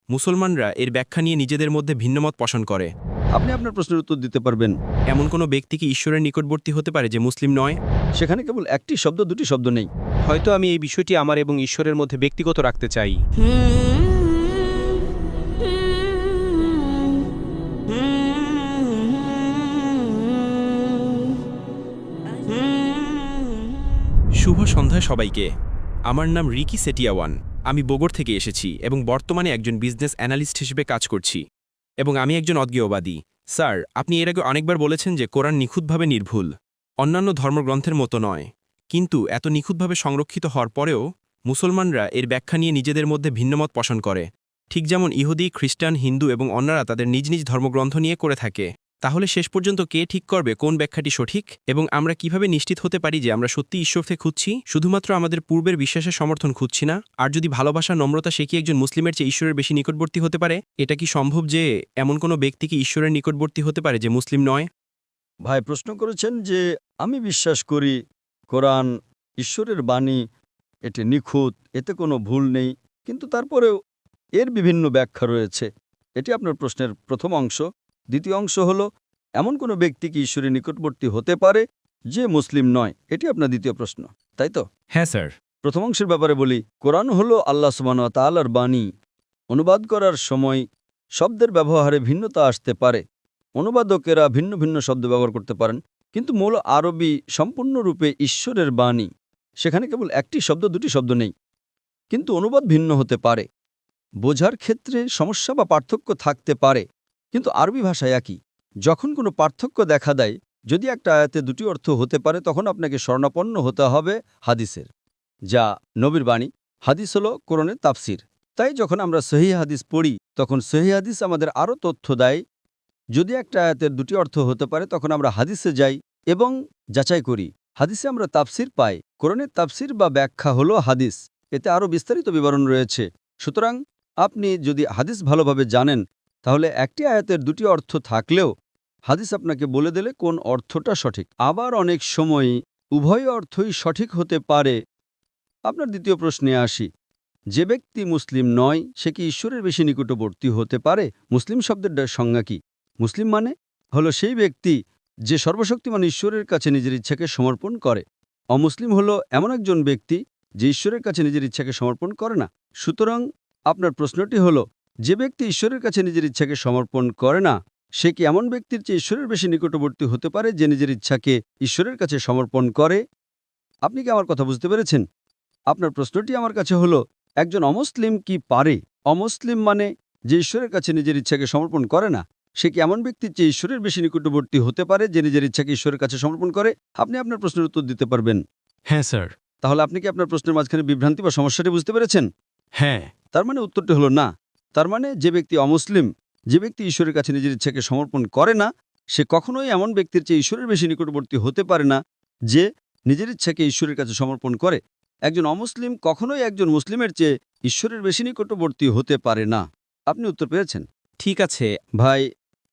মুসলমানরা এর ব্যাখ্যা নিয়ে নিজেদের মধ্যে ভিন্নমত পোষণ করে। আপনি আপনার প্রশ্নের উত্তর দিতে পারবেন। এমন কোনো ব্যক্তি কি ঈশ্বরের নিকটবর্তী হতে পারে যে মুসলিম নয়? সেখানে কেবল একটি শব্দ, দুটি শব্দ নেই। হয়তো আমি এই বিষয়টি আমার এবং ঈশ্বরের মধ্যে ব্যক্তিগত রাখতে চাই। শুভ সন্ধ্যা সবাইকে। আমার নাম রিকি সেটিয়াওয়ান। আমি বগুড়া থেকে এসেছি এবং বর্তমানে একজন বিজনেস অ্যানালিস্ট হিসেবে কাজ করছি, এবং আমি একজন অজ্ঞেয়বাদী। স্যার, আপনি এর আগে অনেকবার বলেছেন যে কোরআন নিখুঁতভাবে নির্ভুল, অন্যান্য ধর্মগ্রন্থের মতো নয়। কিন্তু এত নিখুঁতভাবে সংরক্ষিত হওয়ার পরেও মুসলমানরা এর ব্যাখ্যা নিয়ে নিজেদের মধ্যে ভিন্নমত পোষণ করে, ঠিক যেমন ইহুদি, খ্রিস্টান, হিন্দু এবং অন্যরা তাদের নিজ নিজ ধর্মগ্রন্থ নিয়ে করে থাকে। তাহলে শেষ পর্যন্ত কে ঠিক করবে কোন ব্যাখ্যাটি সঠিক, এবং আমরা কিভাবে নিশ্চিত হতে পারি যে আমরা সত্যি ঈশ্বরকে খুঁজছি, শুধুমাত্র আমাদের পূর্বের বিশ্বাসের সমর্থন খুঁজছি না? আর যদি ভালোবাসা, নম্রতা সে কি একজন মুসলিমের চেয়ে ঈশ্বরের বেশি নিকটবর্তী হতে পারে? এটা কি সম্ভব যে এমন কোনো ব্যক্তি কি ঈশ্বরের নিকটবর্তী হতে পারে যে মুসলিম নয়? ভাই প্রশ্ন করেছেন যে আমি বিশ্বাস করি কোরআন ঈশ্বরের বাণী, এটি নিখুঁত, এতে কোনো ভুল নেই, কিন্তু তারপরেও এর বিভিন্ন ব্যাখ্যা রয়েছে। এটি আপনার প্রশ্নের প্রথম অংশ। দ্বিতীয় অংশ হলো, এমন কোনো ব্যক্তি কি ঈশ্বরের নিকটবর্তী হতে পারে যে মুসলিম নয়? এটি আপনার দ্বিতীয় প্রশ্ন, তাই তো? হ্যাঁ স্যার। প্রথম অংশের ব্যাপারে বলি, কোরআন হলো আল্লাহ সুবহানাহু ওয়া তাআলার বাণী। অনুবাদ করার সময় শব্দের ব্যবহারে ভিন্নতা আসতে পারে, অনুবাদকেরা ভিন্ন ভিন্ন শব্দ ব্যবহার করতে পারেন, কিন্তু মূল আরবি সম্পূর্ণরূপে ঈশ্বরের বাণী। সেখানে কেবল একটি শব্দ, দুটি শব্দ নেই, কিন্তু অনুবাদ ভিন্ন হতে পারে। বোঝার ক্ষেত্রে সমস্যা বা পার্থক্য থাকতে পারে, কিন্তু আরবি ভাষায় একই। যখন কোনো পার্থক্য দেখা দেয়, যদি একটা আয়াতে দুটি অর্থ হতে পারে, তখন আপনাকে শরণাপন্ন হতে হবে হাদিসের, যা নবীর বাণী। হাদিস হলো কোরআনের তাফসির। তাই যখন আমরা সহিহ হাদিস পড়ি, তখন সহিহ হাদিস আমাদের আরও তথ্য দেয়। যদি একটা আয়াতের দুটি অর্থ হতে পারে, তখন আমরা হাদিসে যাই এবং যাচাই করি। হাদিসে আমরা তাফসির পাই। কোরআনের তাফসির বা ব্যাখ্যা হলো হাদিস। এতে আরও বিস্তারিত বিবরণ রয়েছে। সুতরাং আপনি যদি হাদিস ভালোভাবে জানেন, তাহলে একটি আয়াতের দুটি অর্থ থাকলেও হাদিস আপনাকে বলে দিলে কোন অর্থটা সঠিক। আবার অনেক সময় উভয় অর্থই সঠিক হতে পারে। আপনার দ্বিতীয় প্রশ্নে আসি, যে ব্যক্তি মুসলিম নয় সে কি ঈশ্বরের বেশি নিকটবর্তী হতে পারে? মুসলিম শব্দের সংজ্ঞা কি? মুসলিম মানে হলো সেই ব্যক্তি যে সর্বশক্তিমান ঈশ্বরের কাছে নিজের ইচ্ছাকে সমর্পণ করে। অমুসলিম হলো এমন একজন ব্যক্তি যে ঈশ্বরের কাছে নিজের ইচ্ছাকে সমর্পণ করে না। সুতরাং আপনার প্রশ্নটি হলো, যে ব্যক্তি ঈশ্বরের কাছে নিজের ইচ্ছাকে সমর্পণ করে না, সে কি এমন ব্যক্তির চেয়ে ঈশ্বরের বেশি নিকটবর্তী হতে পারে যে নিজের ইচ্ছাকে ঈশ্বরের কাছে সমর্পণ করে? আপনি কি আমার কথা বুঝতে পেরেছেন? আপনার প্রশ্নটি আমার কাছে হলো, একজন অমুসলিম কি পারে? অমুসলিম মানে যে ঈশ্বরের কাছে নিজের ইচ্ছাকে সমর্পণ করে না, সে কি এমন ব্যক্তির চেয়ে ঈশ্বরের বেশি নিকটবর্তী হতে পারে যে নিজের ইচ্ছাকে ঈশ্বরের কাছে সমর্পণ করে? আপনি আপনার প্রশ্নের উত্তর দিতে পারবেন। হ্যাঁ স্যার। তাহলে আপনি কি আপনার প্রশ্নের মাঝখানে বিভ্রান্তি বা সমস্যাটি বুঝতে পেরেছেন? হ্যাঁ। তার মানে উত্তরটি হলো না। তার মানে যে ব্যক্তি অমুসলিম, যে ব্যক্তি ঈশ্বরের কাছে নিজের ইচ্ছাকে সমর্পণ করে না, সে কখনোই এমন ব্যক্তির চেয়ে ঈশ্বরের বেশি নিকটবর্তী হতে পারে না যে নিজের ইচ্ছাকে ঈশ্বরের কাছে সমর্পণ করে। একজন অমুসলিম কখনোই একজন মুসলিমের চেয়ে ঈশ্বরের বেশি নিকটবর্তী হতে পারে না। আপনি উত্তর পেয়েছেন? ঠিক আছে। ভাই,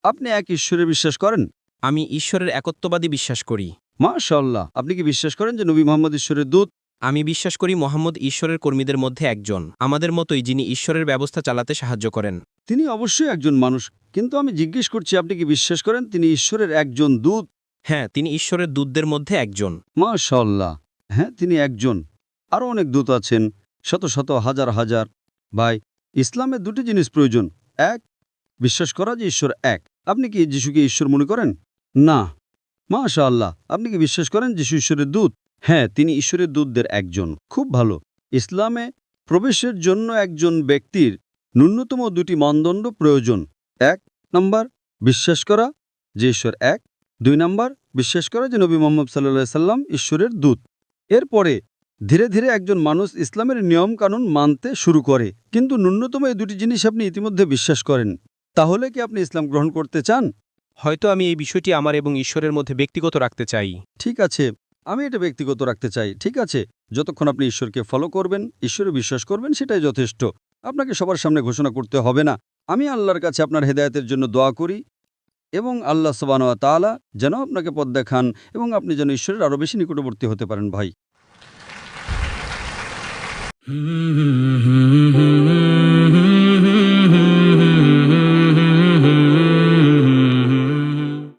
আপনি এক ঈশ্বরে বিশ্বাস করেন? আমি ঈশ্বরের একত্ববাদী বিশ্বাস করি। মাশাআল্লাহ। আপনি কি বিশ্বাস করেন যে নবী মুহাম্মদ ঈশ্বরের দূত? আমি বিশ্বাস করি মোহাম্মদ ঈশ্বরের কর্মীদের মধ্যে একজন, আমাদের মতোই, যিনি ঈশ্বরের ব্যবস্থা চালাতে সাহায্য করেন। তিনি অবশ্যই একজন মানুষ, কিন্তু আমি জিজ্ঞেস করছি, আপনি কি বিশ্বাস করেন তিনি ঈশ্বরের একজন দূত? হ্যাঁ, তিনি ঈশ্বরের দূতদের মধ্যে একজন। মাশাআল্লাহ। হ্যাঁ, তিনি একজন। আরও অনেক দূত আছেন, শত শত, হাজার হাজার। ভাই, ইসলামে দুটি জিনিস প্রয়োজন। এক, বিশ্বাস করা যে ঈশ্বর এক। আপনি কি যিশুকে ঈশ্বর মনে করেন? না। মাশাআল্লাহ। আপনি কি বিশ্বাস করেন যিশু ঈশ্বরের দূত? হ্যাঁ, তিনি ঈশ্বরের দূতদের একজন। খুব ভালো। ইসলামে প্রবেশের জন্য একজন ব্যক্তির ন্যূনতম দুটি মানদণ্ড প্রয়োজন। ১ নম্বর, বিশ্বাস করা যে ঈশ্বর এক। ২ নম্বর, বিশ্বাস করা যে নবী মুহাম্মদ সাল্লাল্লাহু আলাইহি সাল্লাম ঈশ্বরের দূত। এরপরে ধীরে ধীরে একজন মানুষ ইসলামের নিয়মকানুন মানতে শুরু করে, কিন্তু ন্যূনতম এই দুটি জিনিস আপনি ইতিমধ্যে বিশ্বাস করেন। তাহলে কি আপনি ইসলাম গ্রহণ করতে চান? হয়তো আমি এই বিষয়টি আমার এবং ঈশ্বরের মধ্যে ব্যক্তিগত রাখতে চাই। ঠিক আছে, আমি এটা ব্যক্তিগত রাখতে চাই। ঠিক আছে, যতক্ষণ আপনি ঈশ্বরকে ফলো করবেন, ঈশ্বরে বিশ্বাস করবেন, সেটাই যথেষ্ট। আপনাকে সবার সামনে ঘোষণা করতে হবে না। আমি আল্লাহর কাছে আপনার হেদায়েতের জন্য দোয়া করি, এবং আল্লাহ সুবহানাহু ওয়া তাআলা যেন আপনাকে পথ দেখান এবং আপনি যেন ঈশ্বরের আরও বেশি নিকটবর্তী হতে পারেন। ভাই